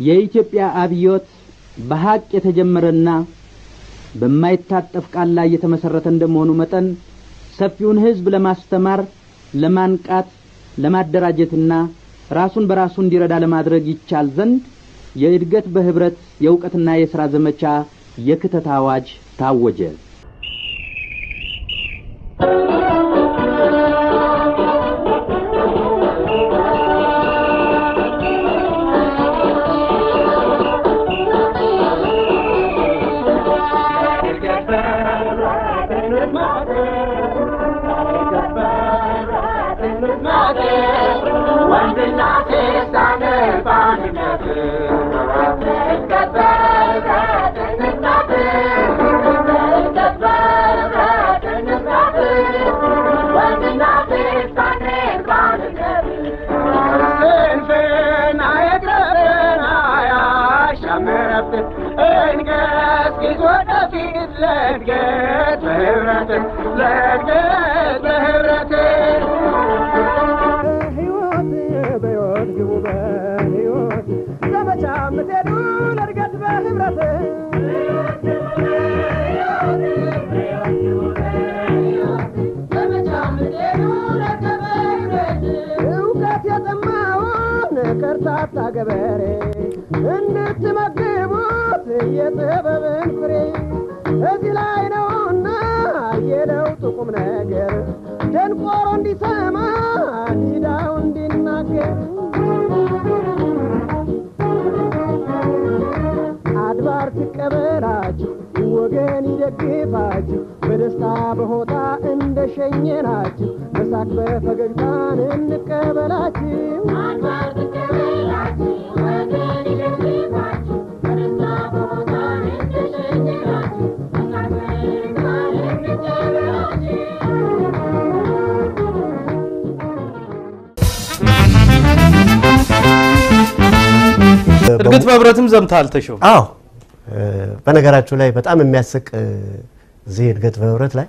የኢትዮጵያ አብዮት በሐቅ የተጀመረና በማይታጠፍ ቃል ላይ የተመሰረተ እንደመሆኑ መጠን ሰፊውን ህዝብ ለማስተማር ለማንቃት ለማደራጀትና ራሱን በራሱ እንዲረዳ ለማድረግ ይቻል ዘንድ የእድገት በህብረት የውቀትና የሥራ ዘመቻ የክተት አዋጅ ታወጀ። እርግጥ በብረትም ዘምታል ተሾም አዎ በነገራችሁ ላይ በጣም የሚያስቅ እዚህ እድገት በብረት ላይ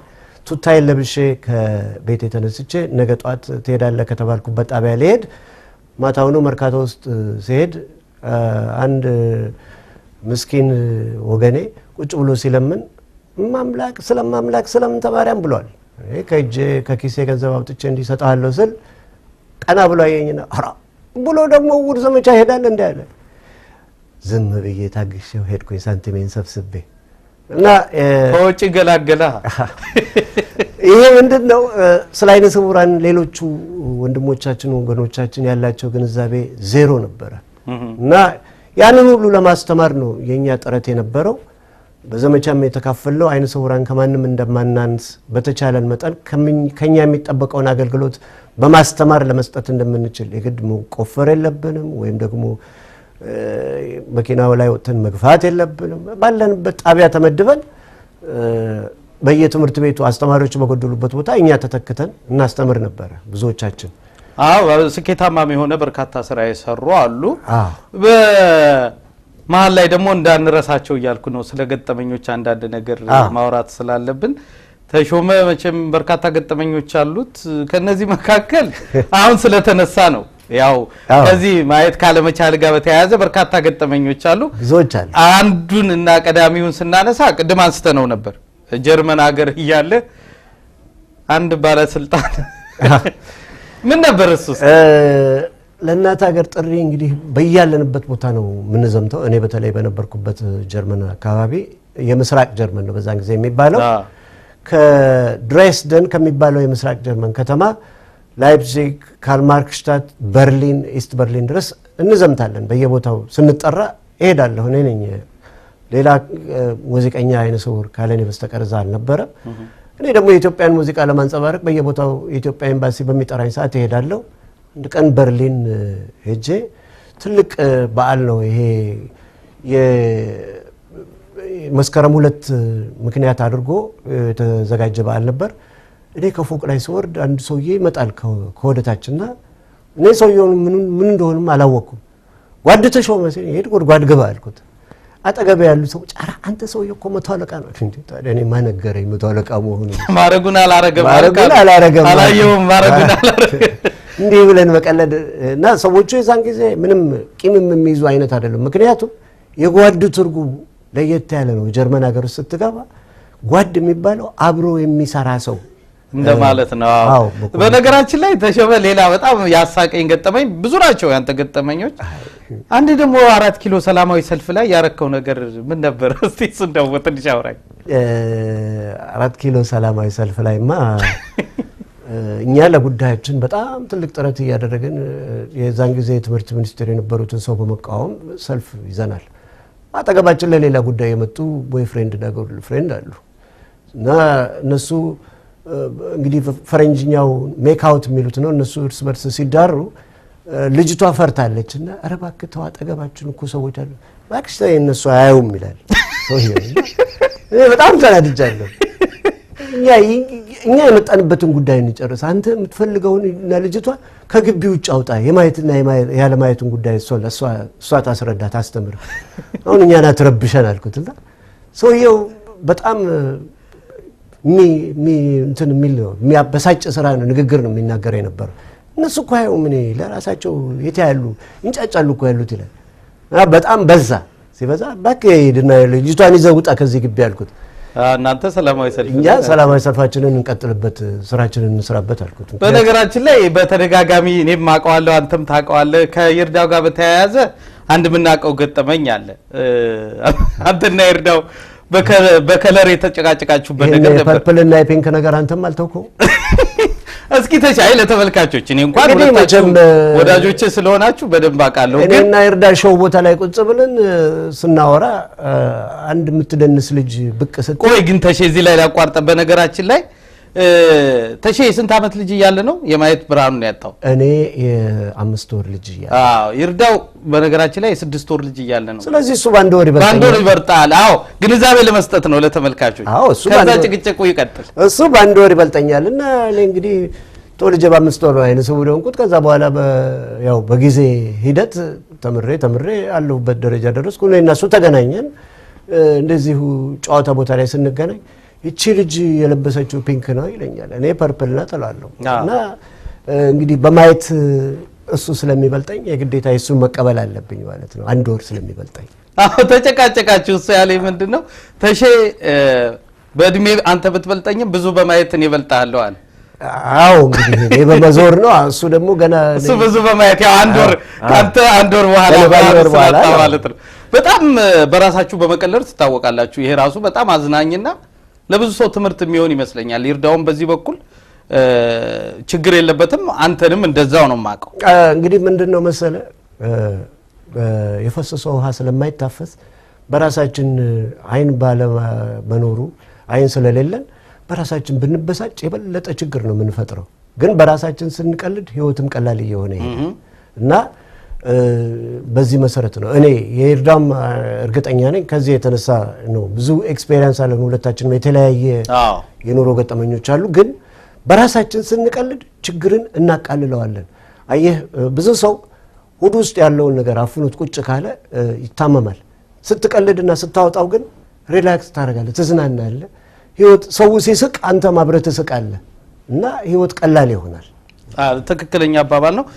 ቱታይል ለብሼ ከቤት የተነስቼ ነገ ጧት ትሄዳለህ ከተባልኩበት ጣቢያ ልሄድ ማታውኑ መርካቶ ውስጥ ሲሄድ አንድ ምስኪን ወገኔ ቁጭ ብሎ ሲለምን ማምላክ ስለምን ተማሪያም ብሏል ከኪሴ ገንዘብ አውጥቼ እንዲሰጣለሁ ስል ቀና ብሎ አየኝና አራ ብሎ ደግሞ ውድ ዘመቻ ሄዳለ እንዳለ ዝም ብዬ ታግሼው ሄድኩኝ ሳንቲሜን ሰብስቤ እና ወጪ ገላገላ ይሄ ምንድነው ስላይነ ስውራን ሌሎቹ ወንድሞቻችን ወገኖቻችን ያላቸው ግንዛቤ ዜሮ ነበር እና ያንን ሁሉ ለማስተማር ነው የኛ ጥረት የነበረው በዘመቻም የተካፈለው አይነ ስውራን ከማንም እንደማናንስ በተቻለን መጠን ከኛ የሚጠበቀውን አገልግሎት በማስተማር ለመስጠት እንደምንችል የግድ ቆፈር የለብንም ወይም ደግሞ መኪናው ላይ ወጥተን መግፋት የለብንም ባለንበት ጣቢያ ተመድበን በየትምህርት ቤቱ አስተማሪዎች በጎደሉበት ቦታ እኛ ተተክተን እናስተምር ነበር ብዙዎቻችን አዎ ስኬታማም የሆነ በርካታ ስራ የሰሩ አሉ በመሃል ላይ ደግሞ እንዳንረሳቸው ይያልኩ ነው ስለገጠመኞች አንዳንድ ነገር ማውራት ስላለብን ተሾመ መቼም በርካታ ገጠመኞች አሉት ከነዚህ መካከል አሁን ስለተነሳ ነው ያው ከዚህ ማየት ካለመቻል ጋር በተያያዘ በርካታ ገጠመኞች አሉ ብዙዎች አሉ አንዱን እና ቀዳሚውን ስናነሳ ቅድም አንስተነው ነበር ጀርመን ሀገር ይያለ አንድ ባለስልጣን ምን ነበር እሱስ ለእናት ሀገር ጥሪ እንግዲህ በያለንበት ቦታ ነው ምን ዘምተው እኔ በተለይ በነበርኩበት ጀርመን አካባቢ የምስራቅ ጀርመን ነው በዛን ጊዜ የሚባለው ከድሬስደን ከሚባለው የምስራቅ ጀርመን ከተማ ላይፕዚግ ካልማርክስታድ በርሊን ኢስት በርሊን ድረስ እንዘምታለን በየቦታው ስንጠራ እሄዳለሁ እኔ ነኝ ሌላ ሙዚቀኛ አይነ ስውር ካለኔ በስተቀር ዛል ነበር እኔ ደግሞ የኢትዮጵያን ሙዚቃ ለማንጸባረቅ በየቦታው የኢትዮጵያ ኤምባሲ በሚጠራኝ ሰዓት እሄዳለሁ አንድ ቀን በርሊን ሄጄ ትልቅ በዓል ነው ይሄ መስከረም 2 ምክንያት አድርጎ የተዘጋጀ በዓል ነበር። እኔ ከፎቅ ላይ ስወርድ አንድ ሰውዬ ይመጣል ከወደታችንና እኔ ሰውዬውን ምን እንደሆነም አላወቅኩም። ጓድ ተሾመ ሲል ሄድ ጉድጓድ ግባ አልኩት። አጠገብ ያሉ ሰዎች ኧረ አንተ ሰውዬ እኮ መቶ አለቃ ነው እንዴ? ታዲያ እኔ ማነገረኝ መቶ አለቃ መሆኑ ማረጉን አላረገም አላየውም ማረጉን አላረገም እንዴ ብለን መቀለድ እና ሰዎቹ የዛን ጊዜ ምንም ቂምም የሚይዙ አይነት አይደለም። ምክንያቱም የጓድ ትርጉም ለየት ያለ ነው። ጀርመን ሀገር ውስጥ ስትገባ ጓድ የሚባለው አብሮ የሚሰራ ሰው እንደማለት ነው። በነገራችን ላይ ተሾመ ሌላ በጣም ያሳቀኝ ገጠመኝ ብዙ ናቸው ያንተ ገጠመኞች። አንድ ደግሞ 4 ኪሎ ሰላማዊ ሰልፍ ላይ ያረከው ነገር ምን ነበር? እስቲ እሱ እንደው ትንሽ አውራኝ። 4 ኪሎ ሰላማዊ ሰልፍ ላይማ እኛ ለጉዳያችን በጣም ትልቅ ጥረት እያደረግን የዛን ጊዜ የትምህርት ሚኒስቴር የነበሩትን ሰው በመቃወም ሰልፍ ይዘናል። አጠገባችን ለሌላ ጉዳይ የመጡ ቦይፍሬንድ እና ገርልፍሬንድ አሉ እና እነሱ እንግዲህ ፈረንጅኛው ሜክ አውት የሚሉት ነው። እነሱ እርስ በርስ ሲዳሩ ልጅቷ ፈርታለች እና ኧረ እባክህ ተው አጠገባችን እኮ ሰዎች አሉ እባክሽ ተይ እነሱ አያዩም ይላል ሰውዬው። በጣም ተናድጃለሁ። እኛ የመጣንበትን ጉዳይ እንጨርስ። አንተ የምትፈልገውን እና ልጅቷ ከግቢ ውጭ አውጣ። የማየትና ያለማየቱን ጉዳይ እሷ ታስረዳ ታስተምር። አሁን እኛን አትረብሸን አልኩትና ሰውዬው በጣም እንትን የሚያበሳጭ ስራ ነው ንግግር ነው የሚናገረው የነበረው። እነሱ እኮ አየው ምን ለራሳቸው የታያሉ እንጫጫሉ እኮ ያሉት ይላል። በጣም በዛ ሲበዛ እባክህ ሄድና ልጅቷን ይዘህ ውጣ ከዚህ ግቢ አልኩት። እናንተ ሰላማዊ ሰልፍ እኛ ሰላማዊ ሰልፋችንን እንቀጥልበት ስራችንን እንስራበት አልኩት። በነገራችን ላይ በተደጋጋሚ እኔም ማቀዋለሁ አንተም ታቀዋለህ ከይርዳው ጋር በተያያዘ አንድ ምናቀው ገጠመኝ አለ። አንተና ይርዳው በከለር የተጨቃጨቃችሁበት ነገር ነበር። ፐርፕል እና ፒንክ ነገር አንተም አልተውከው? እስኪ ተቻይ ለተመልካቾች እኔ እንኳን ወዳጆቼ ስለሆናችሁ በደንብ አቃለሁ። ግን እኔና ይርዳ ሾው ቦታ ላይ ቁጭ ብለን ስናወራ አንድ የምትደንስ ልጅ ብቅ ስትል ቆይ ግን ተሼ እዚህ ላይ ላቋርጠ። በነገራችን ላይ ተሼ የስንት ዓመት ልጅ እያለ ነው የማየት ብርሃኑን ያጣው? እኔ የ5 ወር ልጅ እያለ። ይርዳው በነገራችን ላይ የ6 ወር ልጅ እያለ ነው። ስለዚህ እሱ ባንድ ወር ይበልጣል። ግንዛቤ ለመስጠት ነው ለተመልካቾች። ከዛ ጭቅጭቁ ይቀጥል። እሱ ባንድ ወር ይበልጠኛልና እኔ እንግዲህ ተወልጄ በ5 ወር አይነ ስውር ሆንኩት። ከዛ በኋላ ያው በጊዜ ሂደት ተምሬ አለሁበት ደረጃ ደረስኩ። እኔና እሱ ተገናኘን። እንደዚሁ ጨዋታ ቦታ ላይ ስንገናኝ እቺ ልጅ የለበሰችው ፒንክ ነው ይለኛል። እኔ ፐርፕል ናት እላለሁ። እና እንግዲህ በማየት እሱ ስለሚበልጠኝ የግዴታ እሱን መቀበል አለብኝ ማለት ነው። አንድ ወር ስለሚበልጠኝ ተጨቃጨቃችሁ። እሱ ያለኝ ምንድነው ተሼ በእድሜ አንተ ብትበልጠኝም ብዙ በማየት እኔ እበልጣለሁ አለ። አዎ እንግዲህ እኔ በመዞር ነው እሱ ደግሞ ገና እሱ ብዙ በማየት ያው አንድ ወር ካንተ አንድ ወር በኋላ ማለት ነው። በጣም በራሳችሁ በመቀለር ትታወቃላችሁ። ይሄ ራሱ በጣም አዝናኝና ለብዙ ሰው ትምህርት የሚሆን ይመስለኛል። ይርዳውም በዚህ በኩል ችግር የለበትም። አንተንም እንደዛው ነው ማቀው። እንግዲህ ምንድነው መሰለ የፈሰሰው ውሃ ስለማይታፈስ በራሳችን አይን ባለ መኖሩ አይን ስለሌለን በራሳችን ብንበሳጭ የበለጠ ችግር ነው የምንፈጥረው። ግን በራሳችን ስንቀልድ ህይወትም ቀላል እየሆነ ይሄዳል እና በዚህ መሰረት ነው እኔ የይርዳም እርግጠኛ ነኝ ከዚህ የተነሳ ነው ብዙ ኤክስፒሪየንስ አለን ሁለታችንም የተለያየ የኑሮ ገጠመኞች አሉ። ግን በራሳችን ስንቀልድ ችግርን እናቃልለዋለን። አየህ ብዙ ሰው ሆድ ውስጥ ያለውን ነገር አፍኖት ቁጭ ካለ ይታመማል። ስትቀልድና ስታወጣው ግን ሪላክስ ታደርጋለህ፣ ትዝናናለህ። ህይወት ሰው ሲስቅ አንተ ማብረህ ትስቃለህ እና ህይወት ቀላል ይሆናል። ትክክለኛ አባባል ነው።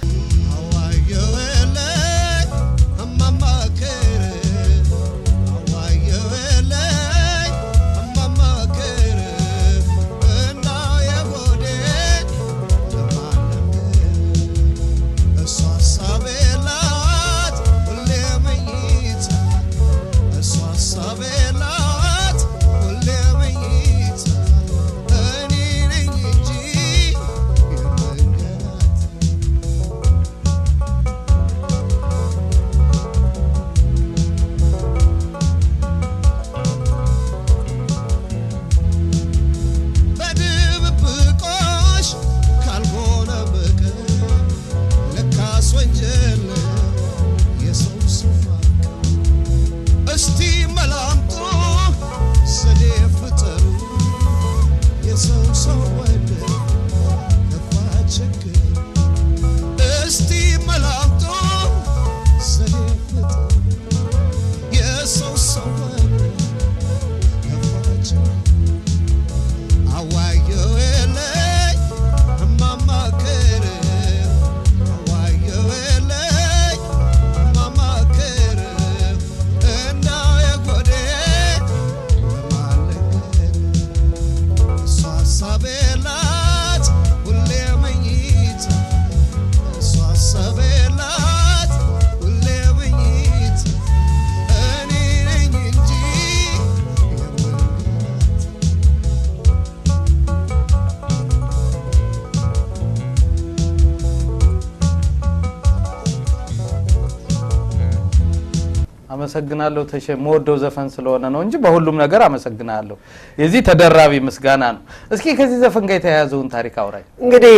አመሰግናለሁ ተሸሞዶ ዘፈን ስለሆነ ነው እንጂ በሁሉም ነገር አመሰግናለሁ። የዚህ ተደራቢ ምስጋና ነው። እስኪ ከዚህ ዘፈን ጋር የተያያዘውን ታሪክ አውራኝ። እንግዲህ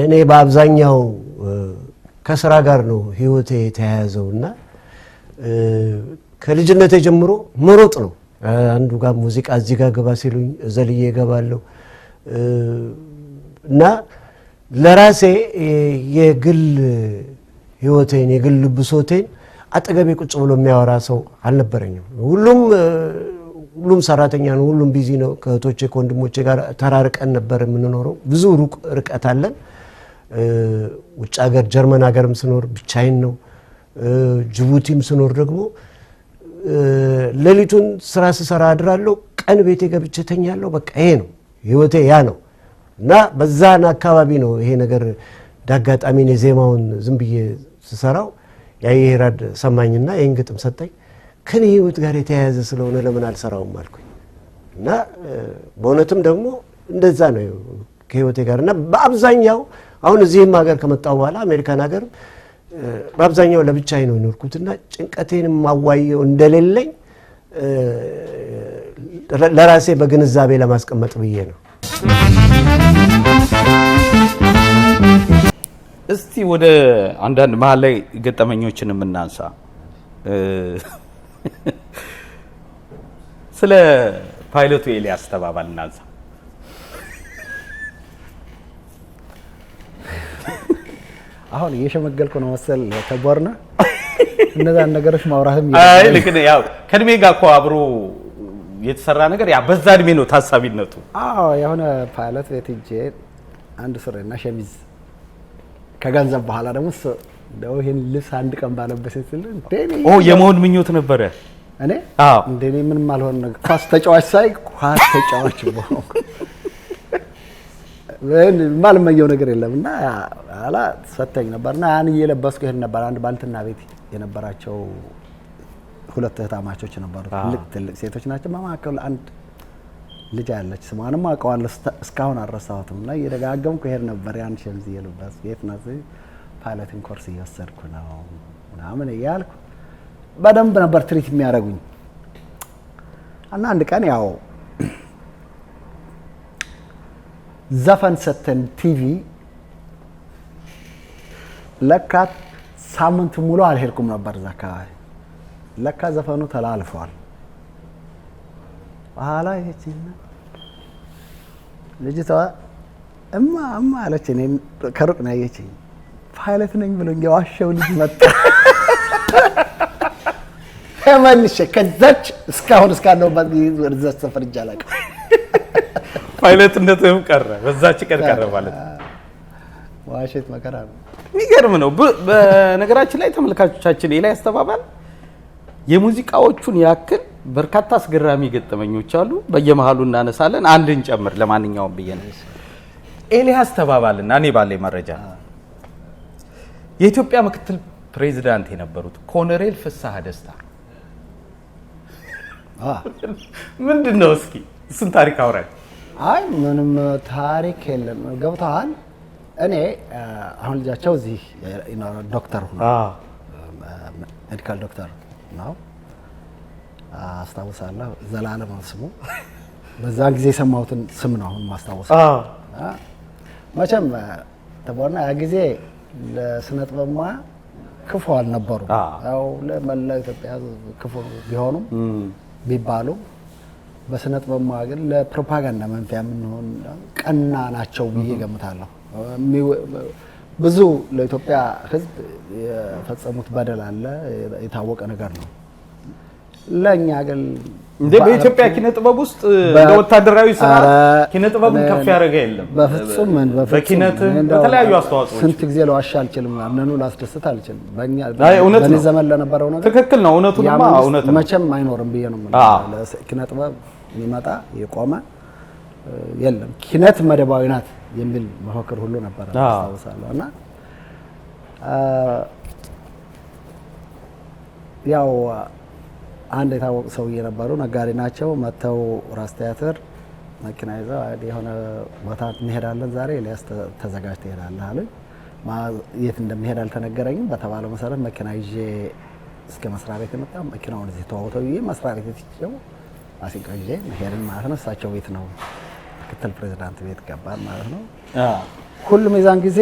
እኔ በአብዛኛው ከስራ ጋር ነው ህይወቴ የተያያዘውና ከልጅነቴ ጀምሮ መሮጥ ነው። አንዱ ጋር ሙዚቃ እዚህ ጋር ገባ ሲሉኝ ዘልዬ እገባለሁ እና ለራሴ የግል ህይወቴን የግል ብሶቴን አጠገቤ ቁጭ ብሎ የሚያወራ ሰው አልነበረኝም። ሁሉም ሰራተኛ ነው፣ ሁሉም ቢዚ ነው። ከእህቶቼ ከወንድሞቼ ጋር ተራርቀን ነበር የምንኖረው። ብዙ ርቀት አለን። ውጭ ሀገር ጀርመን ሀገርም ስኖር ብቻዬን ነው። ጅቡቲም ስኖር ደግሞ ሌሊቱን ስራ ስሰራ አድራለሁ፣ ቀን ቤቴ ገብቼ ተኛለሁ። በቃ ይሄ ነው ህይወቴ፣ ያ ነው እና በዛን አካባቢ ነው ይሄ ነገር ዳጋጣሚ ነው። ዜማውን ዝም ብዬ ስሰራው ያይራድ ሰማኝና ይሄን ግጥም ሰጠኝ። ከኔ ህይወት ጋር የተያያዘ ስለሆነ ለምን አልሰራውም አልኩኝ እና በእውነትም ደግሞ እንደዛ ነው ከህይወቴ ጋር እና በአብዛኛው አሁን እዚህም ሀገር ከመጣው በኋላ አሜሪካን ሀገር በአብዛኛው ለብቻዬ ነው የኖርኩትና ጭንቀቴን ማዋየው እንደሌለኝ ለራሴ በግንዛቤ ለማስቀመጥ ብዬ ነው። እስቲ ወደ አንዳንድ መሀል ላይ ገጠመኞችን እናንሳ። ስለ ፓይለቱ ኤልያስ ተባባል እናንሳ። አሁን እየሸመገልኩ ነው መሰል ተቦርና እነዛን ነገሮች ማውራትም አይ ልክ ነው። ያው ከእድሜ ጋር እኮ አብሮ የተሰራ ነገር ያ በዛ እድሜ ነው ታሳቢነቱ። አዎ የሆነ ፓይለት ቤት ሂጄ አንድ ሱሪና ሸሚዝ ከገንዘብ በኋላ ደግሞ እንደው ይሄን ልብስ አንድ ቀን ባለበሰ ሲል የመሆን ምኞት ነበረ። እኔ እንደኔ ምንም አልሆነ ነገር ኳስ ተጫዋች ሳይ ኳስ ተጫዋች ነው ማልመየው ነገር የለምና አላ ሰተኝ ነበርና ያን እየለበስኩ ይሄን ነበር። አንድ ባልትና ቤት የነበራቸው ሁለት እህታማቾች ነበሩ። ትልቅ ሴቶች ናቸው። በማከለ አንድ ልጅ አለች። ስሟንም አውቀዋለሁ እስካሁን አልረሳሁትም። እና እየደጋገምኩ ይሄድ ነበር ያን ሸምዝ እየለበስኩ የት ናት ፓይለቲንግ ኮርስ እየወሰድኩ ነው ምናምን እያልኩ በደንብ ነበር ትሪት የሚያደርጉኝ። እና አንድ ቀን ያው ዘፈን ሰተን ቲቪ ለካ ሳምንት ሙሉ አልሄድኩም ነበር እዛ አካባቢ። ለካ ዘፈኑ ተላልፏል። በኋላ ይቺና ልጅቷ እማ አለች። እኔ ከሩቅ ነው ያየችኝ። ፓይለት ነኝ ብሎኝ የዋሸው ልጅ መጣ። ተመልሼ ከዛች እስካሁን እስካለሁበት ወደዛ ሰፈር ጃላቀ ፓይለት እንደተም ቀረ። በዛች ቀን ቀረ ማለት ዋሸት መከራ ነው። የሚገርም ነው። በነገራችን ላይ ተመልካቾቻችን ኤልያስ ተባባል የሙዚቃዎቹን ያክል በርካታ አስገራሚ ገጠመኞች አሉ። በየመሃሉ እናነሳለን። አንድን ጨምር ለማንኛውም ብዬ ነው። ኤልያስ ተባባልና እኔ ባለኝ መረጃ የኢትዮጵያ ምክትል ፕሬዝዳንት የነበሩት ኮሎኔል ፍስሐ ደስታ ምንድነው? እስኪ እሱን ታሪክ አውራኝ። አይ ምንም ታሪክ የለም። ገብተዋል። እኔ አሁን ልጃቸው እዚህ ዶክተር ሆኖ ሜዲካል ዶክተር ነው አስታውሳለሁ። ዘላለም ስሙ በዛን ጊዜ የሰማሁትን ስም ነው አሁን ማስታወሰው። መቼም ተቦርና ያ ጊዜ ለስነ ጥበብ ሙያ ክፉ አልነበሩ። ያው ለመላ ኢትዮጵያ ክፉ ቢሆኑም ቢባሉ በስነ ጥበብ ሙያ ግን ለፕሮፓጋንዳ መንፊያ የምንሆን ቀና ናቸው ብዬ ገምታለሁ። ብዙ ለኢትዮጵያ ሕዝብ የፈጸሙት በደል አለ፣ የታወቀ ነገር ነው። ለኛ ግን እንደ በኢትዮጵያ ኪነ ጥበብ ውስጥ ለወታደራዊ ስራ ኪነ ጥበብን ከፍ ያደረገ የለም። በፍጹም በኪነት በተለያዩ አስተዋጽኦ ስንት ጊዜ ለዋሻ አልችልም፣ አምነኑ ላስደስት አልችልም። በእኔ ዘመን ለነበረው ነገር ትክክል ነው። እውነቱንማ እውነት ነው። መቼም አይኖርም ብዬ ነው ማለት ለኪነ ጥበብ የሚመጣ የቆመ የለም። ኪነት መደባዊ ናት የሚል መፈክር ሁሉ ነበር አስታውሳለሁ። እና ያው አንድ የታወቁ ሰውዬ ነበሩ፣ ነጋዴ ናቸው። መተው ራስ ቲያትር መኪና ይዘው የሆነ ቦታ እንሄዳለን ዛሬ ኤልያስ ተዘጋጅ ትሄዳለህ አሉኝ። የት እንደሚሄድ አልተነገረኝም። በተባለው መሰረት መኪና ይዤ እስከ መስሪያ ቤት መጣ። መኪናውን እዚህ ተዋውተው መስሪያ ቤት ትችለው አሲቀጄ መሄድን ማለት ነው። እሳቸው ቤት ነው ምክትል ፕሬዝዳንት ቤት ገባን ማለት ነው። ሁሉም የዛን ጊዜ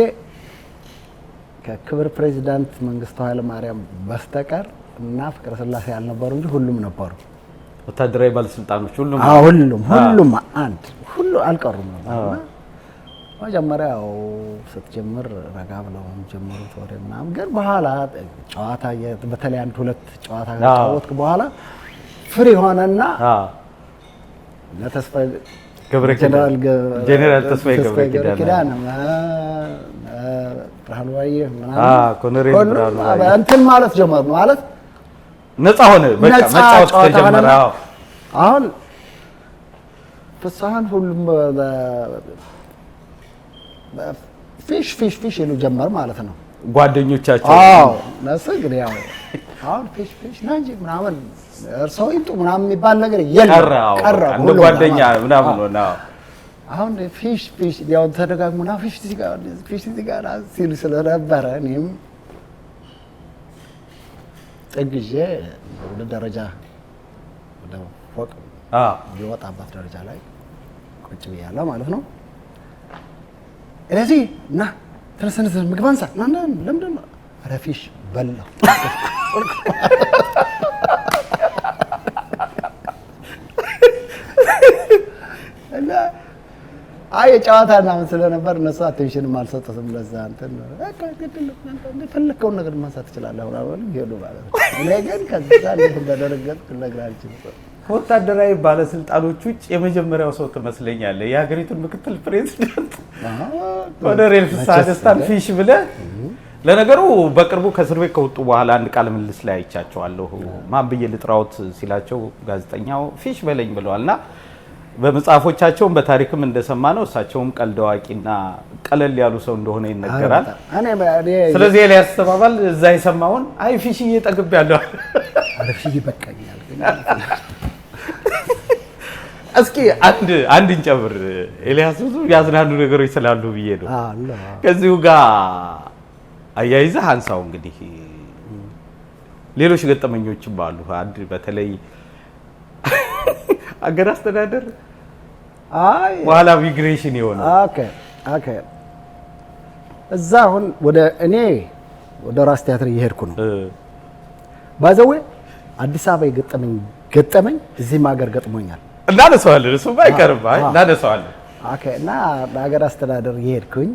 ከክብር ፕሬዝዳንት መንግስቱ ኃይለ ማርያም በስተቀር እና ፍቅረ ስላሴ ያልነበሩ እንጂ ሁሉም ነበሩ። ወታደራዊ ባለስልጣኖች ሁሉም አንድ ሁሉ አልቀሩም ነበር። መጀመሪያው ስትጀምር ረጋ ብለው ጀመሩት ወደ ምናምን፣ ግን በኋላ ጨዋታ በተለይ አንድ ሁለት ጨዋታ ከተጫወትክ በኋላ ፍሪ ሆነና ለተስፋዬ ጀነራል ተስፋዬ ገብረ ኪዳን ብርሃኑ ባየ ምናምን ኮሎኔል ብርሃኑ ባየ እንትን ማለት ጀመሩ ማለት ነፃ ሆነ። በቃ መጫወት ተጀመረ። አሁን ፍሳህን ሁሉም ፊሽ ይሉ ጀመር ማለት ነው ጓደኞቻቸው። ነስ ግን ያው አሁን ፊሽ ነው እንጂ ምናምን እርሰው ይጡ ምናምን የሚባል ነገር የለም። ቀረ እንደ ጓደኛ ምናምን ነው። አሁን ፊሽ ያው ተደጋግሞና ፊሽ ሲጋራ ሲሉ ስለነበረ እኔም ጥግዤ ወደ ደረጃ ወደ ፎቅ የወጣበት ደረጃ ላይ ቁጭ ብያለሁ ማለት ነው። እዚህ እና ተነስተን ምግብ አንሳ ለምንድን ነው ረፊሽ በላው እና የጨዋታ ምናምን ስለነበር እነሱ አቴንሽንም አልሰጡትም። ለዛ እንትን በቃ ግድል ፈለከውን ነገር ማንሳት ትችላለህ አሁን ይሄዱ ማለት ነው። እኔ ግን ከዛ እንዴት እንደደረገጥኩ ልነግርህ አልችልም። ከወታደራዊ ባለስልጣኖች ውጭ የመጀመሪያው ሰው ትመስለኛለህ። የሀገሪቱን ምክትል ፕሬዝዳንት ኮሎኔል ፍስሐ ደስታን ፊሽ ብለህ። ለነገሩ በቅርቡ ከእስር ቤት ከወጡ በኋላ አንድ ቃለ ምልልስ ላይ አይቻቸዋለሁ። ማን ብዬ ልጥራውት ሲላቸው ጋዜጠኛው ፊሽ በለኝ ብለዋልና በመጽሐፎቻቸውም በታሪክም እንደሰማ ነው እሳቸውም ቀልድ አዋቂና ቀለል ያሉ ሰው እንደሆነ ይነገራል። ስለዚህ ኤልያስ ተባባል እዛ የሰማውን አይ ፊሽዬ ጠግቤያለሁ ፊሽ ይበቃኛል። እስኪ አንድ እንጨምር። ኤልያስ ብዙ ያዝናኑ ነገሮች ስላሉ ብዬ ነው ከዚሁ ጋር አያይዘህ አንሳው። እንግዲህ ሌሎች ገጠመኞችም አሉ። አንድ በተለይ አገር አስተዳደር በኋላ ሚግሬሽን የሆነ ኦኬ እዛ አሁን ወደ ራስ ቲያትር እየሄድኩ ነው። ባዘዌ አዲስ አበባ ገጠመኝ እዚህም ሀገር ገጥሞኛል። እናነሳዋለን። እሱማ አይቀርም። እናነሳዋለን። ኦኬ እና በሀገር አስተዳደር እየሄድኩኝ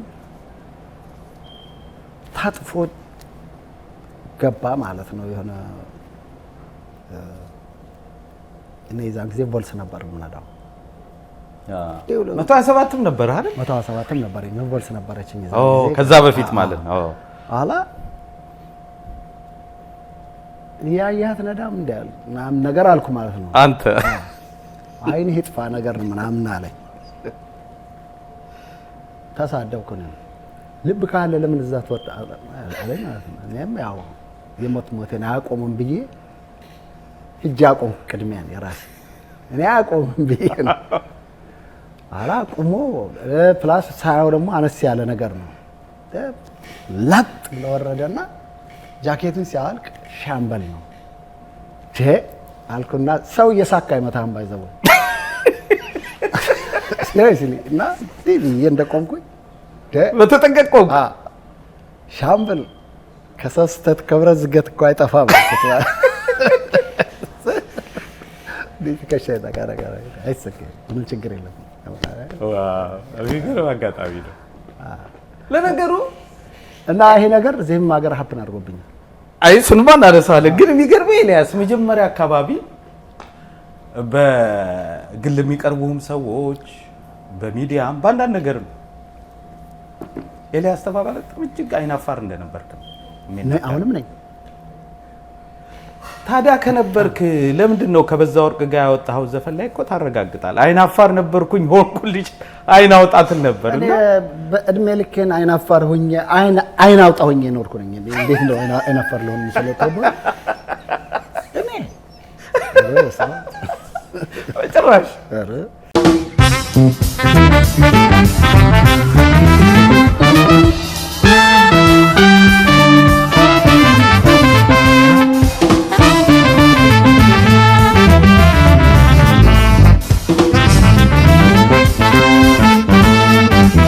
ታጥፎ ገባ ማለት ነው። የሆነ እኔ የዛን ጊዜ ቮልስ ነበር የምነዳው። 127ም ነበር አይደል? 127ም ነበር። ቮልስ ነበረችኝ የዛን ጊዜ። ከዛ በፊት ማለት ነው። አላ ያያት ነዳም እንዳል ምናምን ነገር አልኩ ማለት ነው። አንተ አይን ይጥፋ ነገር ምናምን አለኝ። ተሳደብኩ ነው። ልብ ካለ ለምን እዛ ተወጣ አለኝ ማለት ነው። እኔም ያው የሞቴን አያቆምም ብዬ እጅ አቆም ቅድሚያ የራሴ እኔ አያቆምም ብዬ ነው አላቆሞ ፕላስ ሳያው ደግሞ አነስ ያለ ነገር ነው። ላጥ ለወረደና ጃኬቱን ሲያልቅ ሻምበል ነው አልኩና ሰው እየሳካ ይመታም ባይዘው ሲሪየስሊ እና ዲቪ እንደቆምኩኝ በተጠንቀቅ ቆም ሻምበል ከሰስተት ከብረ ዝገት እኮ አይጠፋም ዲስከሽን ተጋራጋራ አይሰከ ምን ችግር የለም። የሚገርም አጋጣሚ ነው ለነገሩ። እና ይሄ ነገር እዚህም ሀገር ሀፕን አድርጎብኛል። አይ እሱንማ እናነሳዋለን። ግን የሚገርመው ኤልያስ መጀመሪያ አካባቢ በግል የሚቀርቡም ሰዎች በሚዲያም በአንዳንድ ነገር ነው ኤልያስ ተባባለ እጅግ አይናፋር እንደነበርክ አሁንም ነኝ። ታዲያ ከነበርክ ለምንድን ነው ከበዛ ወርቅ ጋር ያወጣው ዘፈን ላይ እኮ ታረጋግጣል። አይናፋር ነበርኩኝ ሆንኩልሽ አይን አውጣትን ነበር እና በእድሜ ልኬን አይናፋር ሆኜ አይን አውጣ ሆኜ ኖርኩ ነኝ። እንዴት ነው አይናፋር ለሆን ይችላል ተብሎ እኔ ጭራሽ